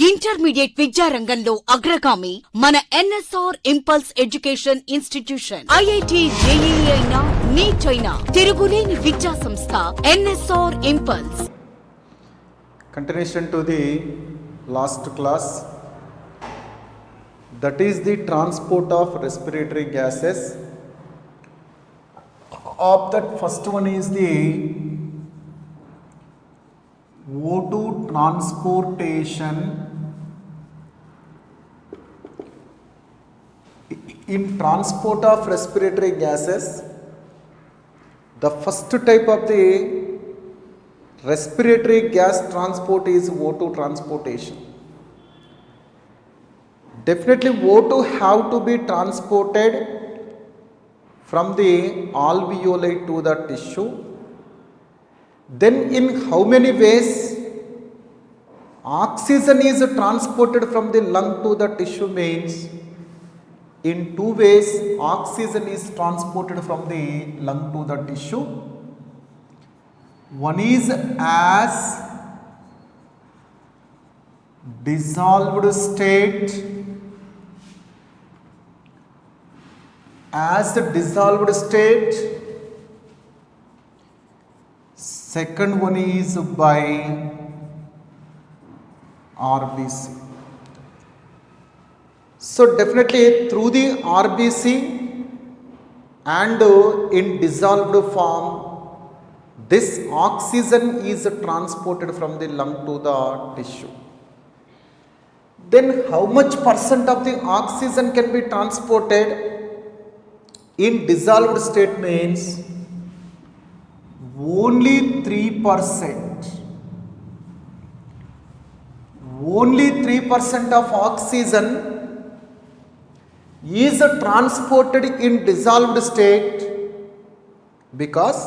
Intermediate విద్యారంగంలో అగ్రగామి మన NSR impulse education institution. IIT, JEE అయినా, నీట్ అయినా తిరుగులేని విద్యా సంస్థ NSR impulse. Continuation to the last class, that is the transport of respiratory gases. Of that, first one is the O2 transportation. In transport of respiratory gases, the first type of the respiratory gas transport is O2 transportation. Definitely O2 have to be transported from the alveoli to the tissue. Then in how many ways oxygen is transported from the lung to the tissue means in two ways oxygen is transported from the lung to the tissue. One is as dissolved state, as the dissolved state. Second one is by RBC. So definitely through the RBC and in dissolved form, this oxygen is transported from the lung to the tissue. Then how much percent of the oxygen can be transported in dissolved state means only 3%. Only 3% of oxygen is transported in dissolved state because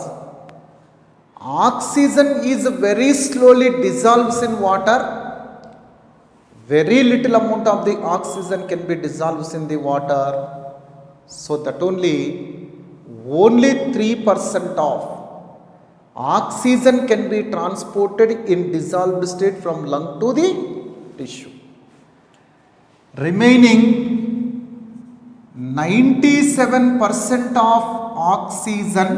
oxygen is very slowly dissolves in water. Very little amount of the oxygen can be dissolves in the water. So that only 3% of oxygen can be transported in dissolved state from lung to the tissue. Remaining 97% of oxygen,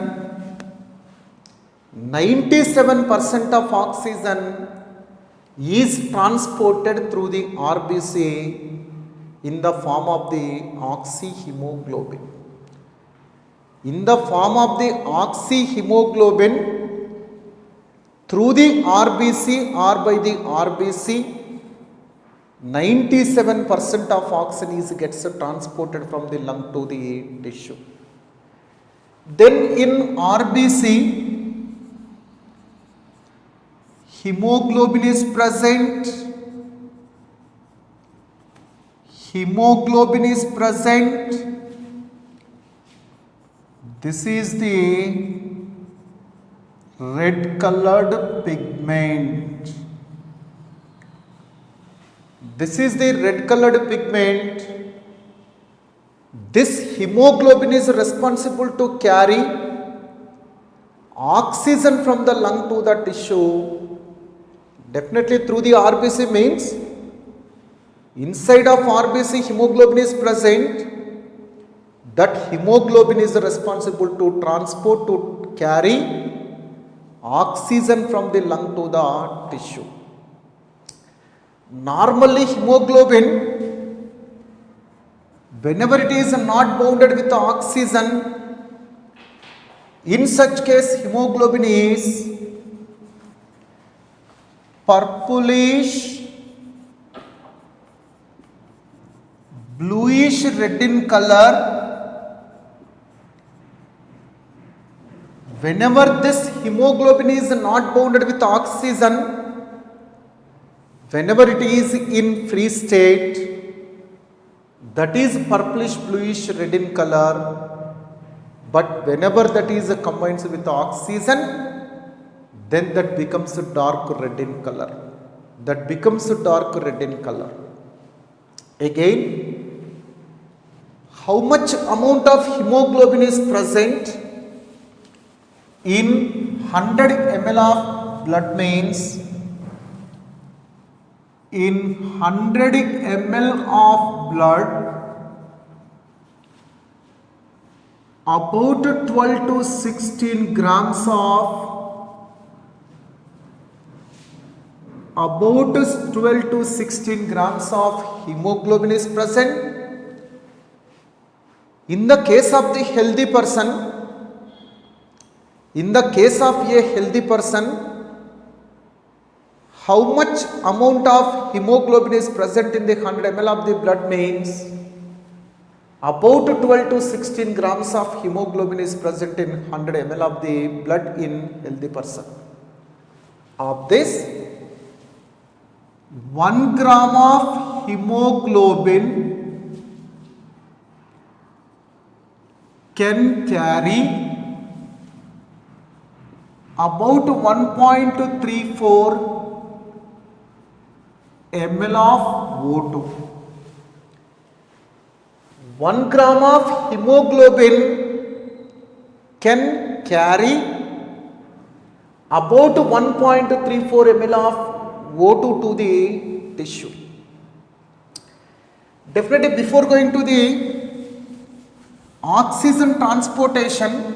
97% of oxygen is transported through the RBC in the form of the oxyhemoglobin. In the form of the oxyhemoglobin through the RBC or by the RBC, 97% of oxygen gets transported from the lung to the tissue. Then in RBC, hemoglobin is present. Hemoglobin is present. This is the red colored pigment. This is the red colored pigment. This hemoglobin is responsible to carry oxygen from the lung to the tissue. Definitely through the RBC means inside of RBC hemoglobin is present. That hemoglobin is responsible to transport, to carry oxygen from the lung to the tissue. Normally hemoglobin, whenever it is not bounded with the oxygen, in such case hemoglobin is purplish, bluish red in color. Whenever this hemoglobin is not bounded with oxygen, whenever it is in free state, that is purplish bluish red in color. But whenever that is combines with oxygen, then that becomes dark red in color. That becomes dark red in color. Again, how much amount of hemoglobin is present in 100 ml of blood means in 100 ml of blood, about 12 to 16 grams of hemoglobin is present. In the case of the healthy person, how much amount of hemoglobin is present in the 100 ml of the blood means about 12 to 16 grams of hemoglobin is present in 100 ml of the blood in healthy person. Of this, 1 gram of hemoglobin can carry about 1.34 ml of O2. 1 gram of hemoglobin can carry about 1.34 ml of O2 to the tissue. Definitely, before going to the oxygen transportation,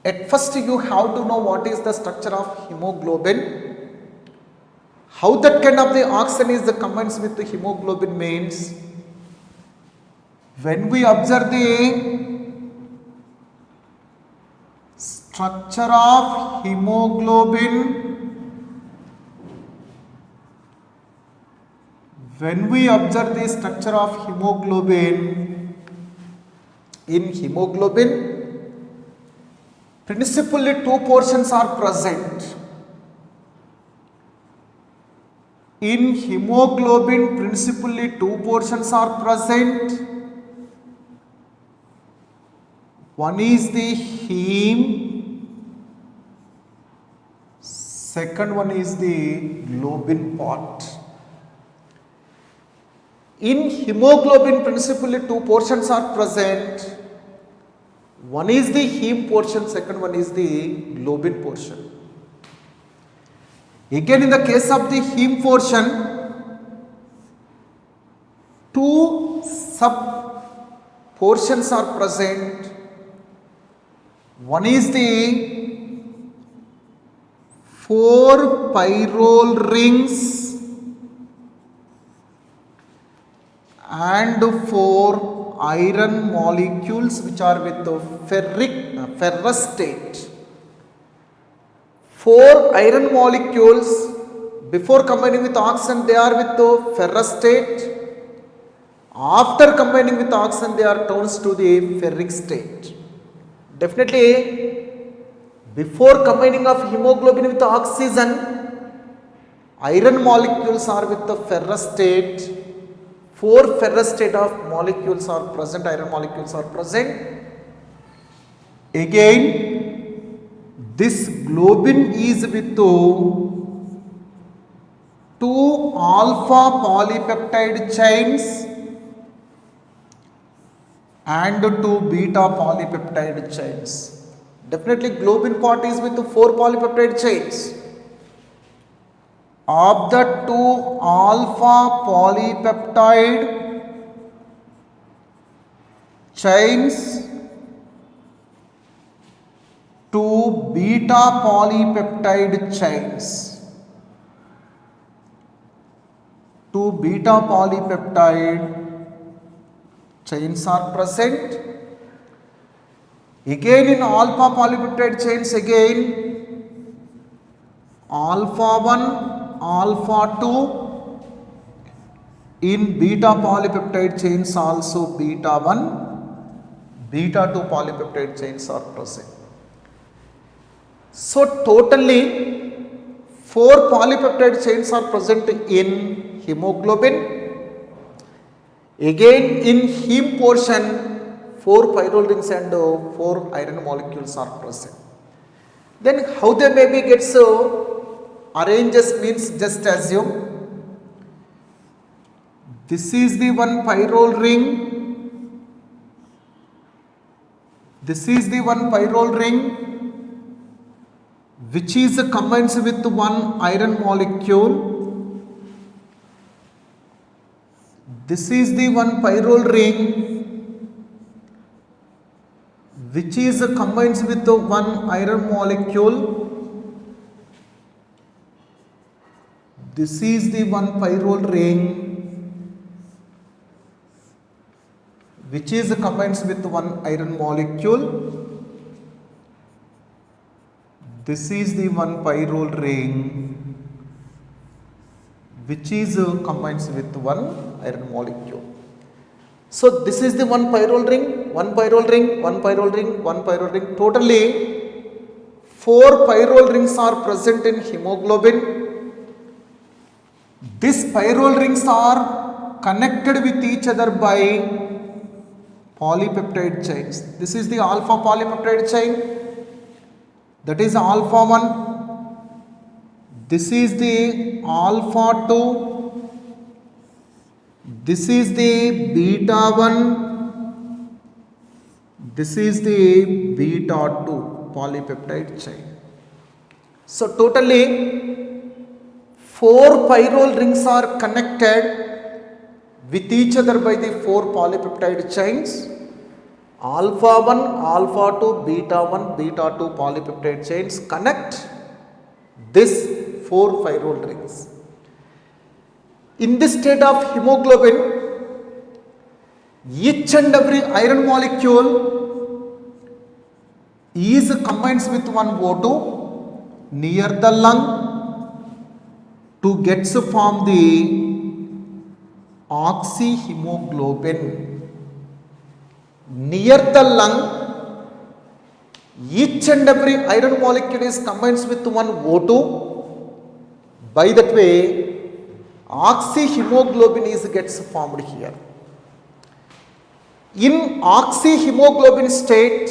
at first you have to know what is the structure of hemoglobin. How that kind of the oxygen is combines with the hemoglobin means, when we observe the structure of hemoglobin, in hemoglobin, principally two portions are present. In hemoglobin, principally two portions are present. One is the heme, second one is the globin part. In hemoglobin, principally two portions are present. One is the heme portion, second one is the globin portion. Again, in the case of the heme portion, two sub portions are present. One is the 4 pyrrole rings and 4 iron molecules which are with the ferrous state. 4 iron molecules, before combining with oxygen they are with the ferrous state. After combining with oxygen they are turns to the ferric state. Definitely, before combining of hemoglobin with oxygen, iron molecules are with the ferrous state. 4 ferrous state of molecules are present, iron molecules are present. Again, this globin is with 2 alpha polypeptide chains and 2 beta polypeptide chains. Definitely, globin part is with 4 polypeptide chains. Of the 2 alpha polypeptide chains, 2 beta polypeptide chains. 2 beta polypeptide chains are present. Again, in alpha polypeptide chains, again alpha 1, alpha 2. In beta polypeptide chains also beta 1, beta 2 polypeptide chains are present. So totally 4 polypeptide chains are present in hemoglobin. Again, in heme portion 4 pyrrole rings and 4 iron molecules are present. Then how they maybe get so arranges means, just assume this is the one pyrrole ring, this is the one pyrrole ring which is combines with one iron molecule. This is the one pyrrole ring which is combines with the one iron molecule. This is the one pyrrole ring which is combines with one iron molecule. This is the one pyrrole ring which is combines with one iron molecule. So this is the one pyrrole ring, one pyrrole ring, one pyrrole ring, one pyrrole ring. Totally 4 pyrrole rings are present in hemoglobin. These pyrrole rings are connected with each other by polypeptide chains. This is the alpha polypeptide chain, that is alpha 1. This is the alpha 2. This is the beta 1. This is the beta 2 polypeptide chain. So totally 4 pyrrole rings are connected with each other by the 4 polypeptide chains. Alpha 1, alpha 2, beta 1, beta 2 polypeptide chains connect this 4 pyrrole rings. In this state of hemoglobin, each and every iron molecule is combines with one O2 near the lung to get to form the oxyhemoglobin. Near the lung, each and every iron molecule is combines with one O2. By that way, oxyhemoglobin is gets formed here. In oxyhemoglobin state,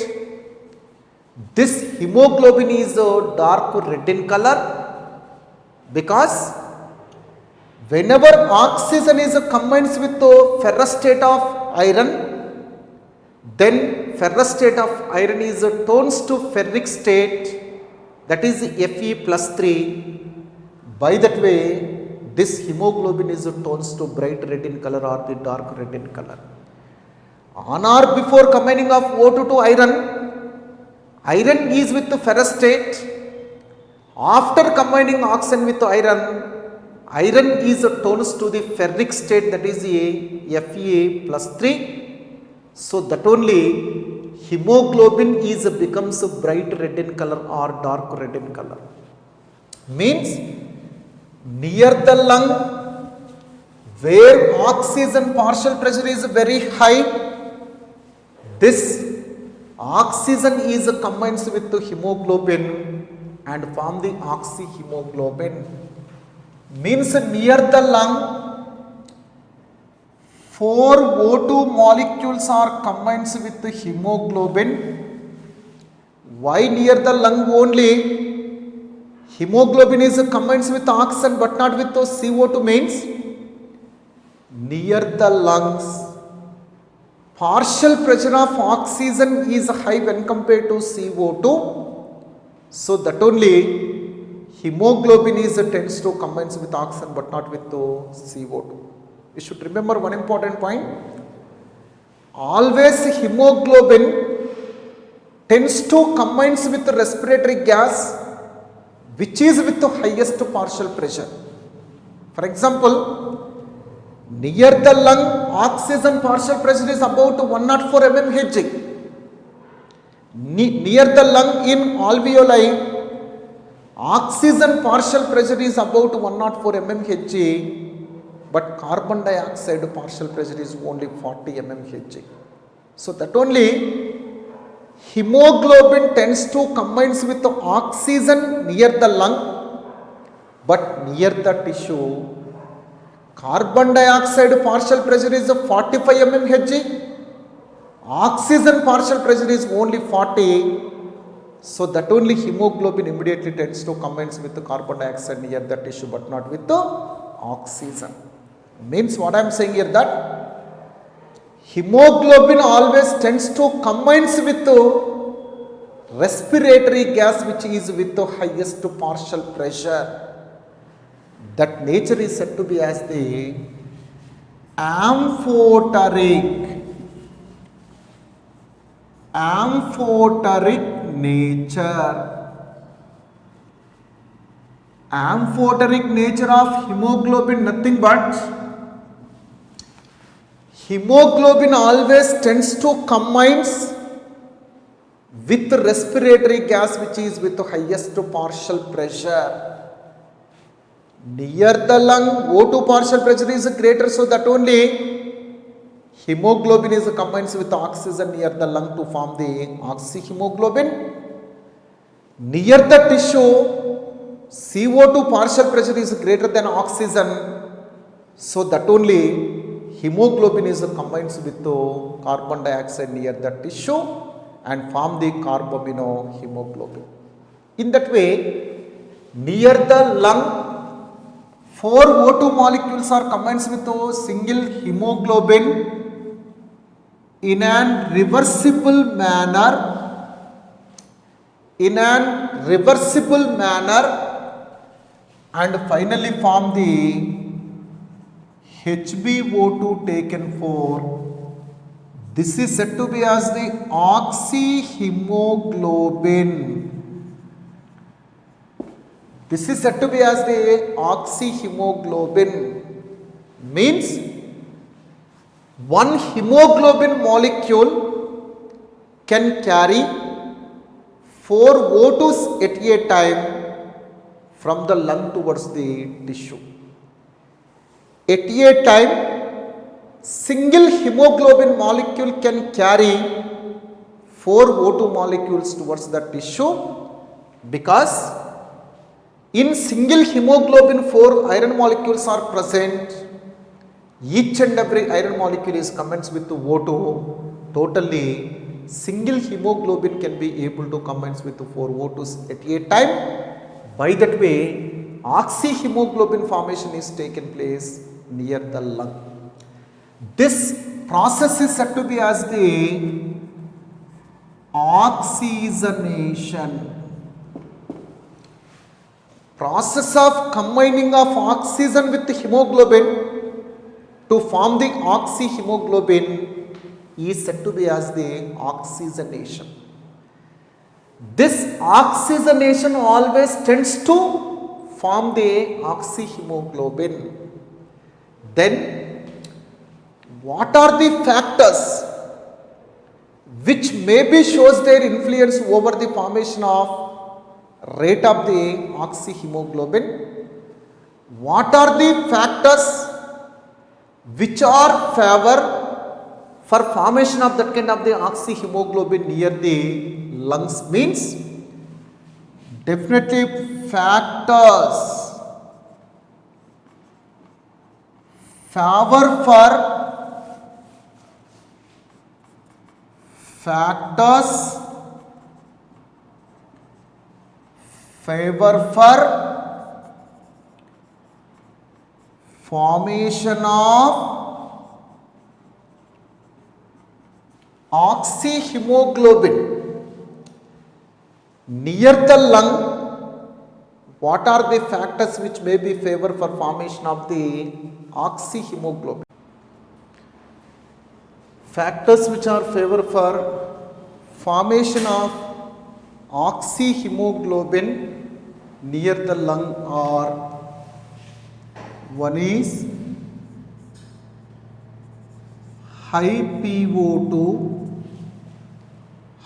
this hemoglobin is a dark red in color because whenever oxygen is combines with the ferrous state of iron, then ferrous state of iron is turns to ferric state, that is Fe plus 3. By that way, this hemoglobin is turns to bright red in color or the dark red in color. On or before combining of O2 to iron, iron is with the ferrous state. After combining oxygen with iron, iron is turns to the ferric state, that is Fe plus 3. So that only hemoglobin is becomes bright red in color or dark red in color. Means near the lung where oxygen partial pressure is very high, this oxygen is combines with the hemoglobin and form the oxyhemoglobin. Means near the lung 4 O2 molecules are combines with the hemoglobin. Why near the lung only? Hemoglobin is combines with oxygen but not with the CO2 means near the lungs partial pressure of oxygen is high when compared to CO2. So that only hemoglobin is tends to combines with oxygen but not with the CO2. You should remember one important point. Always hemoglobin tends to combines with the respiratory gas which is with the highest partial pressure. For example, near the lung oxygen partial pressure is about 104 mmHg. Near the lung in alveoli oxygen partial pressure is about 104 mmHg, but carbon dioxide partial pressure is only 40 mmHg. So that only hemoglobin tends to combines with the oxygen near the lung, but near the tissue carbon dioxide partial pressure is 45 mmHg, oxygen partial pressure is only 40. So that only hemoglobin immediately tends to combines with the carbon dioxide near the tissue but not with the oxygen. Means what I am saying here that hemoglobin always tends to combines with the respiratory gas which is with the highest partial pressure. That nature is said to be as the amphoteric nature. Amphoteric nature of hemoglobin, nothing but hemoglobin always tends to combines with respiratory gas which is with the highest partial pressure. Near the lung, O2 partial pressure is greater, so that only hemoglobin is combines with oxygen near the lung to form the oxyhemoglobin. Near the tissue, CO2 partial pressure is greater than oxygen, so that only hemoglobin is combines with the carbon dioxide near the tissue and form the carbaminohemoglobin. In that way, near the lung, 4 O2 molecules are combines with a single hemoglobin in an reversible manner, and finally form the HbO2 taken 4. This is said to be as the oxyhemoglobin. This is said to be as the oxyhemoglobin. Means one hemoglobin molecule can carry 4 O2s at a time from the lung towards the tissue. At a time, single hemoglobin molecule can carry 4 O2 molecules towards the tissue, because in single hemoglobin 4 iron molecules are present. Each and every iron molecule is combines with O2. Totally, single hemoglobin can be able to combine with 4 O2s at a time. By that way, oxyhemoglobin formation is taken place near the lung. This process is said to be as the oxygenation. Process of combining of oxygen with hemoglobin to form the oxyhemoglobin is said to be as the oxygenation. This oxygenation always tends to form the oxyhemoglobin. Then, what are the factors which maybe shows their influence over the formation of rate of the oxyhemoglobin? What are the factors which are favor for formation of that kind of the oxyhemoglobin near the lungs? Means definitely factors favor for formation of oxyhemoglobin near the lung. What are the factors which may be favor for formation of the oxyhemoglobin? Factors which are favor for formation of oxyhemoglobin near the lung are: one is high PO2,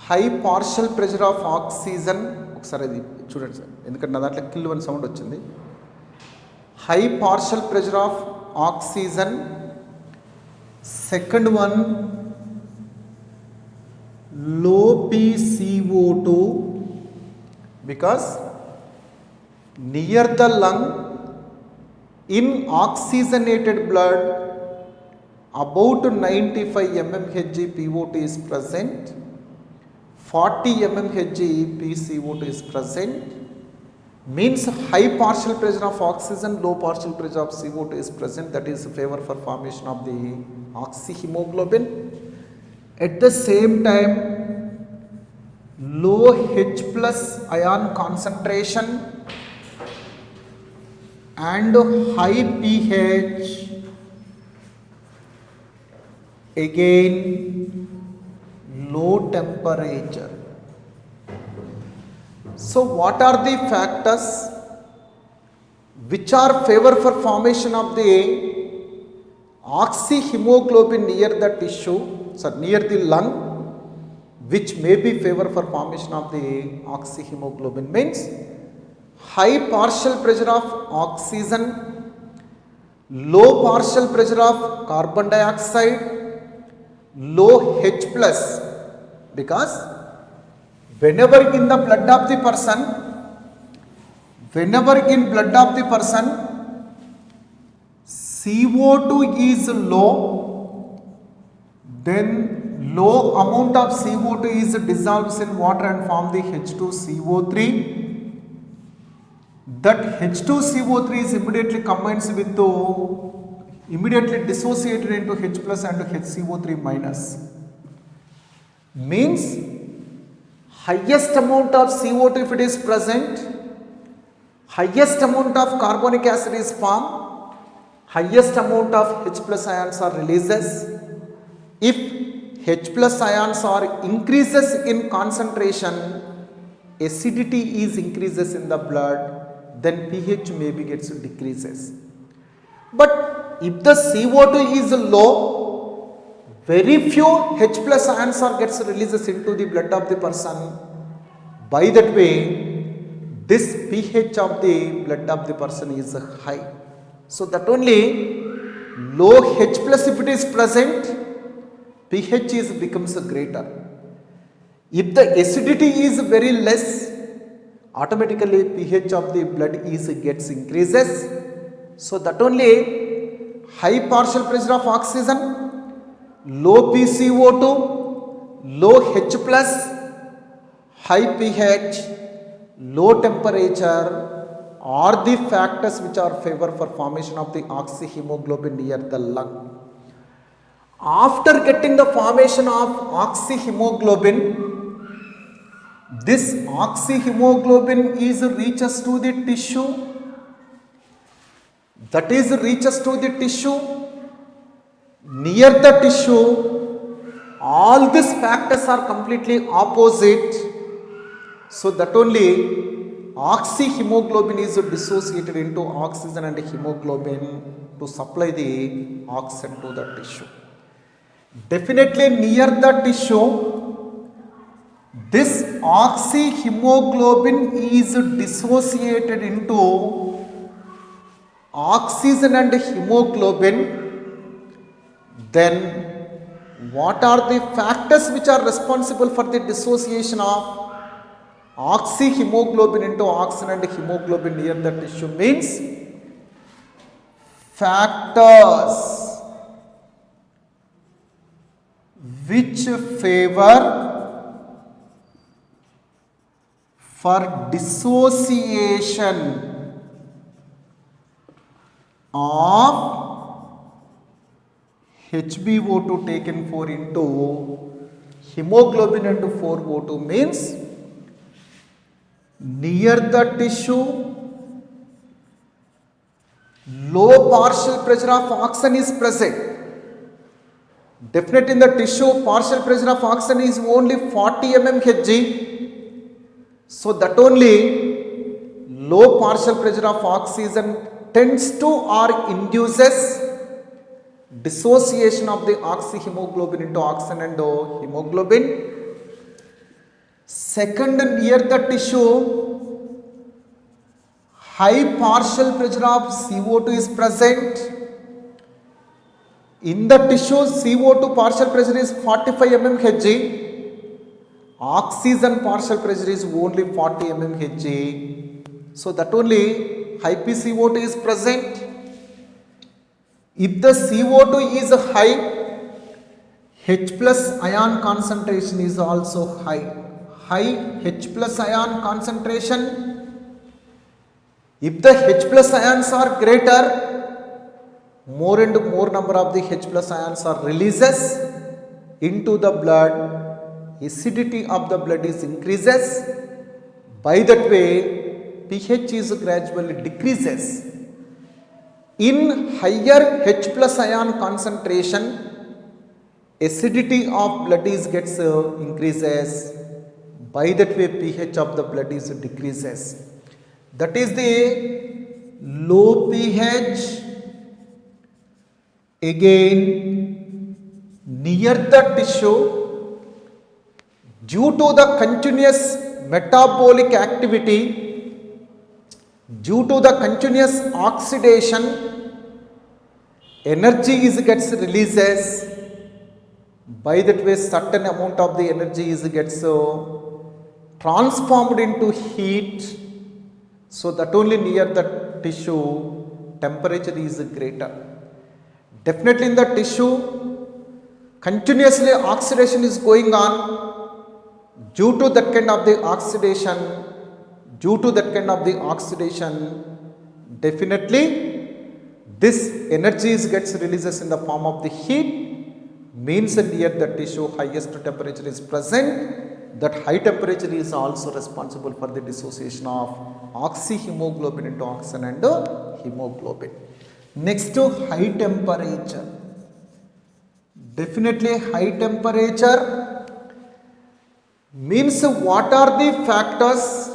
high partial pressure of oxygen. ఒకసారి అది చూడండి sir, ఎందుకంటే నా దాంట్లో kill అని sound వచ్చింది. High partial pressure of oxygen. Second one low PCO2, because near the lung in oxygenated blood about 95 mmHg PO2 is present, 40 mmHg PCO2 is present. Means high partial pressure of oxygen, low partial pressure of CO2 is present. That is favor for formation of the oxyhemoglobin. At the same time, low H plus ion concentration and high pH again low temperature. So what are the factors which are favor for formation of the oxyhemoglobin near the tissue, near the lung, which may be favor for formation of the oxyhemoglobin? Means high partial pressure of oxygen, low partial pressure of carbon dioxide, low H plus, because whenever in the blood of the person, CO2 is low, then low amount of CO2 is dissolves in water and form the H2CO3. That H2CO3 is immediately combines with immediately dissociated into H plus and HCO3 minus. Means highest amount of CO2 if it is present, highest amount of carbonic acid is formed, highest amount of H plus ions are releases. If H plus ions are increases in concentration, acidity is increases in the blood, then pH maybe gets decreases. But if the CO2 is low, very few H plus ions are gets releases into the blood of the person. By that way, this pH of the blood of the person is high. So that only low H plus if it is present, pH is becomes greater. If the acidity is very less, automatically pH of the blood is gets increases. So that only high partial pressure of oxygen, low PCO2, low H plus, high pH, low temperature are the factors which are favor for formation of the oxyhemoglobin near the lung. After getting the formation of oxyhemoglobin, this oxyhemoglobin is reaches to the tissue, that is reaches to the tissue. Near the tissue, all these factors are completely opposite. So that only oxyhemoglobin is dissociated into oxygen and hemoglobin to supply the oxygen to the tissue. Definitely near the tissue, this oxyhemoglobin is dissociated into oxygen and hemoglobin. Then what are the factors which are responsible for the dissociation of oxyhemoglobin into oxygen and hemoglobin near the tissue? Means factors which favor for dissociation of HbO2 taken 4 into hemoglobin into 4O2 means near the tissue, low partial pressure of oxygen is present. Definitely in the tissue, partial pressure of oxygen is only 40 mmHg. So that only low partial pressure of oxygen tends to or induces dissociation of the oxyhemoglobin into oxygen and hemoglobin. Second, near the tissue, high partial pressure of CO2 is present. In the tissue, CO2 partial pressure is 45 mmHg. Oxygen partial pressure is only 40 mmHg. So that only high PCO2 is present. If the CO2 is high, H plus ion concentration is also high. High H plus ion concentration. If the H plus ions are greater, more and more number of the H plus ions are releases into the blood. Acidity of the blood is increases. By that way, pH is gradually decreases. In higher H plus ion concentration, acidity of blood is gets increases, by that way pH of the blood is decreases. That is the low pH. Again, near the tissue, due to the continuous metabolic activity, due to the continuous oxidation, energy is gets releases. By that way certain amount of the energy is gets transformed into heat, so that only near the tissue temperature is greater. Definitely in the tissue continuously oxidation is going on. Due to that kind of the oxidation, definitely this energy gets releases in the form of the heat, means near the tissue highest temperature is present. That high temperature is also responsible for the dissociation of oxyhemoglobin into oxygen and hemoglobin. Next to high temperature. Definitely high temperature means what are the factors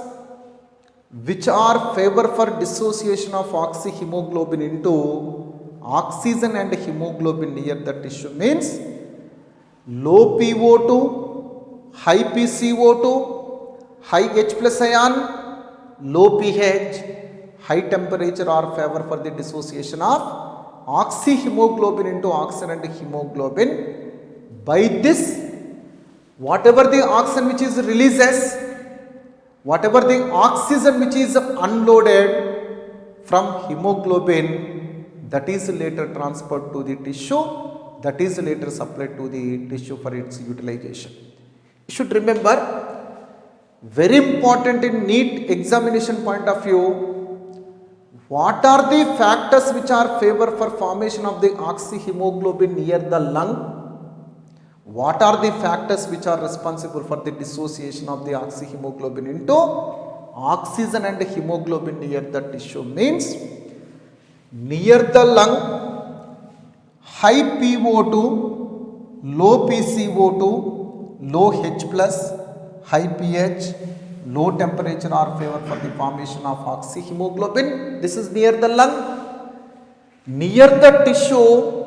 which are favor for dissociation of oxyhemoglobin into oxygen and hemoglobin near the tissue, means low PO2, high PCO2, high H plus ion, low pH, high temperature are favor for the dissociation of oxyhemoglobin into oxygen and hemoglobin. By this, whatever the oxygen which is releases, whatever the oxygen which is unloaded from hemoglobin, that is later transferred to the tissue, that is later supplied to the tissue for its utilization. You should remember, very important in NEET examination point of view, what are the factors which are favor for formation of the oxyhemoglobin near the lung? What are the factors which are responsible for the dissociation of the oxyhemoglobin into oxygen and hemoglobin near the tissue, means near the lung, high PO2, low PCO2, low H plus, high pH, low temperature are favor for the formation of oxyhemoglobin. This is near the lung. Near the tissue,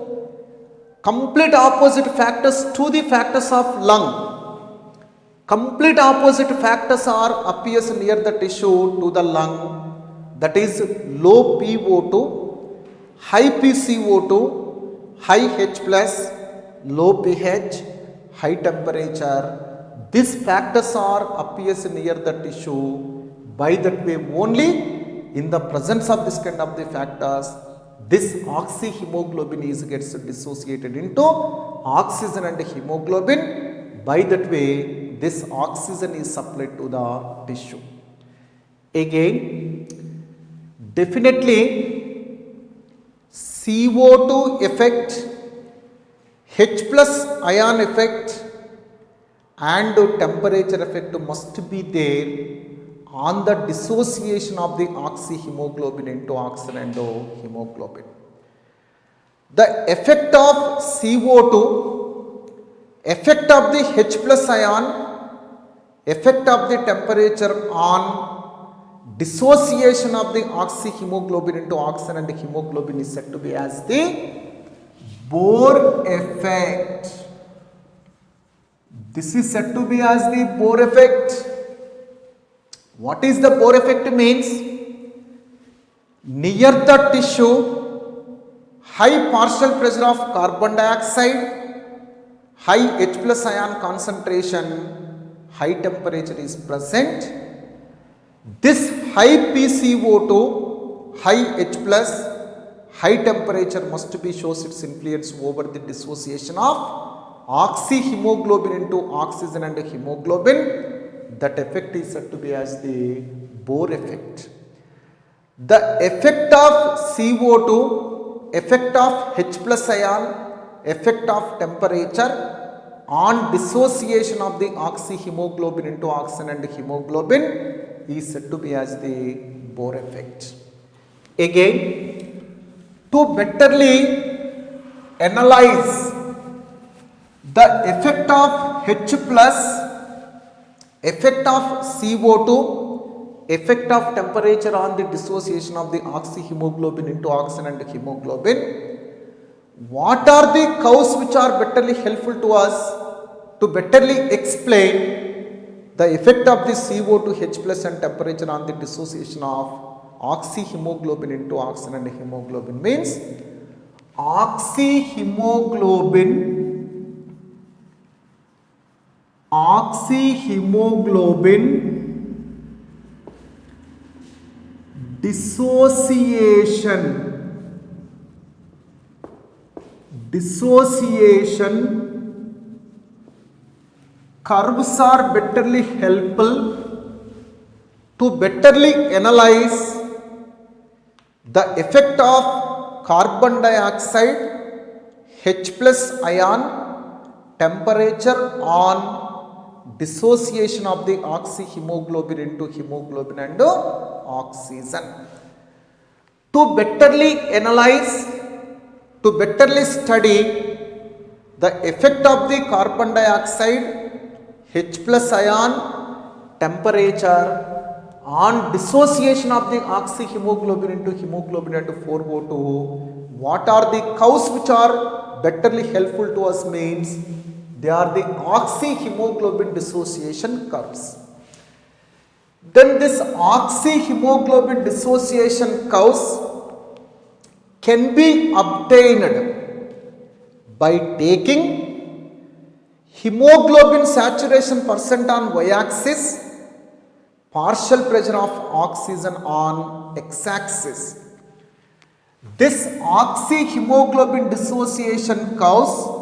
complete opposite factors to the factors of lung. Complete opposite factors are appears near the tissue to the lung. That is low PO2, high PCO2, high H plus, low pH, high temperature. These factors are appears near the tissue. By that way only, in the presence of this kind of the factors, this oxyhemoglobin is gets dissociated into oxygen and hemoglobin. By that way, this oxygen is supplied to the tissue. Again, definitely CO2 effect, H plus ion effect and temperature effect must be there on the dissociation of the oxyhemoglobin into oxygen and hemoglobin. The effect of CO2, effect of the H plus ion, effect of the temperature on dissociation of the oxyhemoglobin into oxygen and hemoglobin is said to be as the Bohr effect. This is said to be as the Bohr effect. What is the Bohr effect means? Near the tissue, high partial pressure of carbon dioxide, high H plus ion concentration, high temperature is present. This high PCO2, high H plus, high temperature must be shows its influence over the dissociation of oxyhemoglobin into oxygen and hemoglobin. That effect is said to be as the Bohr effect. The effect of CO2, effect of H plus ion, effect of temperature on dissociation of the oxyhemoglobin into oxygen and hemoglobin is said to be as the Bohr effect. Again, to betterly analyze the effect of H plus, effect of CO2, effect of temperature on the dissociation of the oxyhemoglobin into oxygen and hemoglobin. What are the curves which are betterly helpful to us to betterly explain the effect of the CO2, H plus and temperature on the dissociation of oxyhemoglobin into oxygen and hemoglobin? Means oxyhemoglobin dissociation curves are betterly helpful to betterly analyze the effect of carbon dioxide, H plus ion, temperature on dissociation of the oxyhemoglobin into hemoglobin and oxygen. To betterly analyze, to betterly study the effect of the carbon dioxide, H plus ion, temperature on dissociation of the oxyhemoglobin into hemoglobin and 4O2, what are the curves which are betterly helpful to us? Means they are the oxyhemoglobin dissociation curves. Then this oxyhemoglobin dissociation curves can be obtained by taking hemoglobin saturation percent on y-axis, partial pressure of oxygen on x-axis. This oxyhemoglobin dissociation curves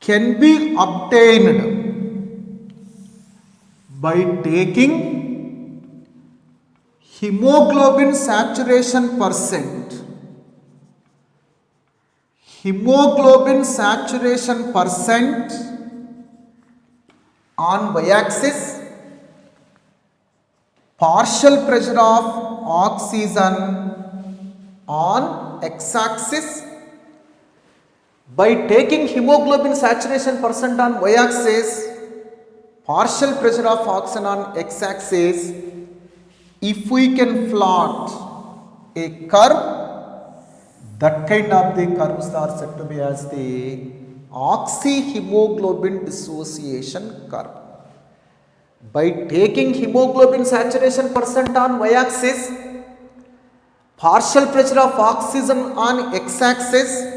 can be obtained by taking hemoglobin saturation percent on y-axis, partial pressure of oxygen on x-axis. By taking hemoglobin saturation percent on y-axis, partial pressure of oxygen on x-axis, if we can plot a curve, that kind of the curves are said to be as the oxyhemoglobin dissociation curve. By taking hemoglobin saturation percent on y-axis, partial pressure of oxygen on x-axis,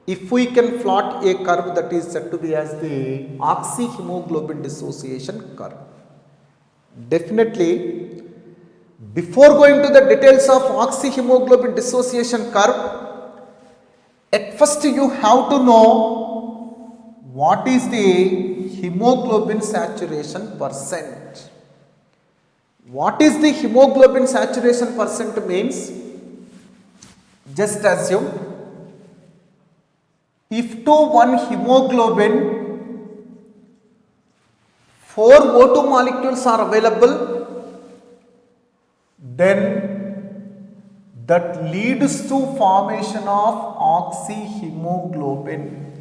if we can plot a curve, that is said to be as the oxyhemoglobin dissociation curve. Definitely, before going to the details of oxyhemoglobin dissociation curve, at first you have to know what is the hemoglobin saturation percent. What is the hemoglobin saturation percent means? Just assume if to 1 hemoglobin 4 O2 molecules are available, then that leads to formation of oxyhemoglobin.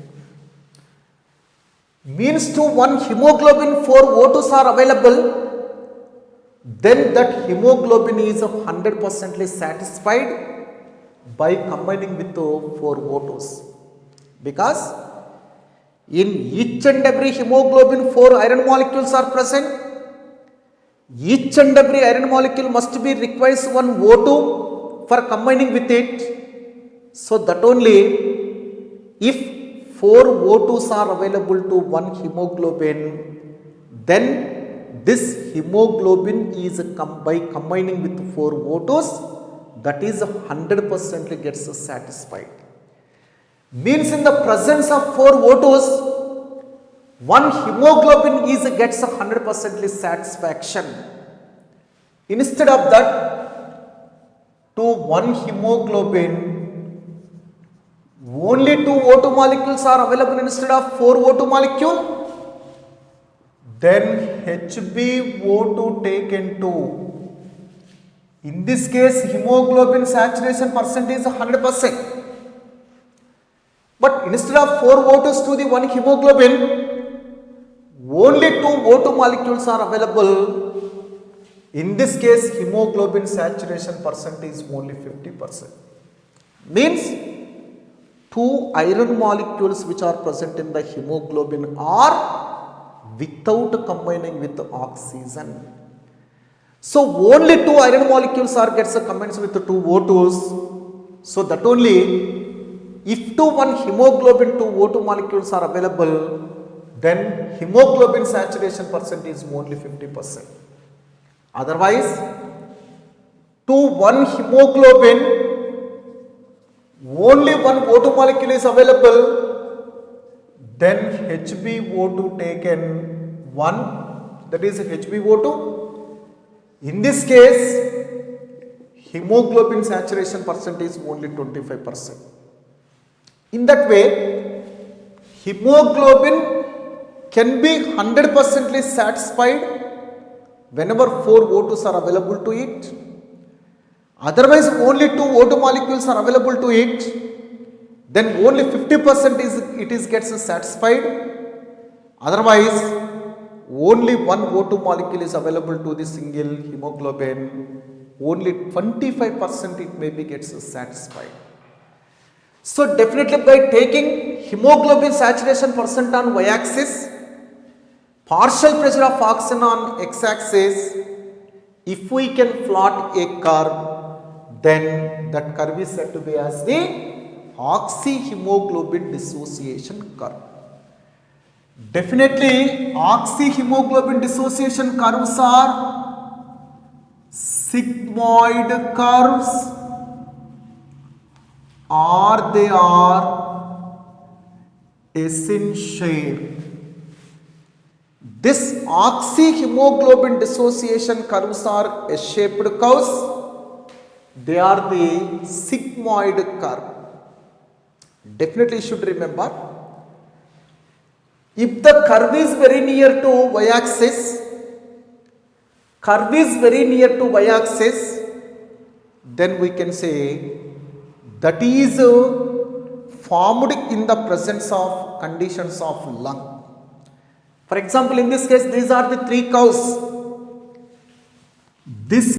Means to 1 hemoglobin 4 O2s are available, then that hemoglobin is 100% satisfied by combining with 4 O2s. Because in each and every hemoglobin 4 iron molecules are present. Each and every iron molecule must be requires 1 O2 for combining with it. So that only if 4 O2s are available to 1 hemoglobin, then this hemoglobin is by combining with 4 O2s, that is 100% gets satisfied. Means in the presence of 4 O2s, 1 hemoglobin gets 100% satisfaction. Instead of that, to 1 hemoglobin, only 2 O2 molecules are available instead of 4 O2 molecule. Then HbO2 taken 2. In this case, hemoglobin saturation percent is 100%. But instead of 4 O2s to the 1 hemoglobin, only 2 O2 molecules are available. In this case, hemoglobin saturation percent is only 50%. Means 2 iron molecules which are present in the hemoglobin are without combining with oxygen. So only 2 iron molecules are gets combined with 2 O2s. So that only if to 1 hemoglobin 2 O2 molecules are available, then hemoglobin saturation percent is only 50%. Otherwise, to 1 hemoglobin only 1 O2 molecule is available, then HbO2 taken 1, that is HbO2. In this case, hemoglobin saturation percent is only 25%. In that way, hemoglobin can be 100% satisfied whenever 4 O2s are available to it. Otherwise, only 2 O2 molecules are available to it, then only 50% it is gets satisfied. Otherwise, only 1 O2 molecule is available to the single hemoglobin, only 25% it may be gets satisfied. So definitely by taking hemoglobin saturation percent on y-axis, partial pressure of oxygen on x-axis, if we can plot a curve, then that curve is said to be as the oxyhemoglobin dissociation curve. Definitely oxyhemoglobin dissociation curves are sigmoid curves, or they are essential. This oxyhemoglobin dissociation curves are S-shaped curves. They are the sigmoid curve. Definitely you should remember, if the curve is very near to y-axis, then we can say that is formed in the presence of conditions of lung. For example, in this case, these are the 3 curves. This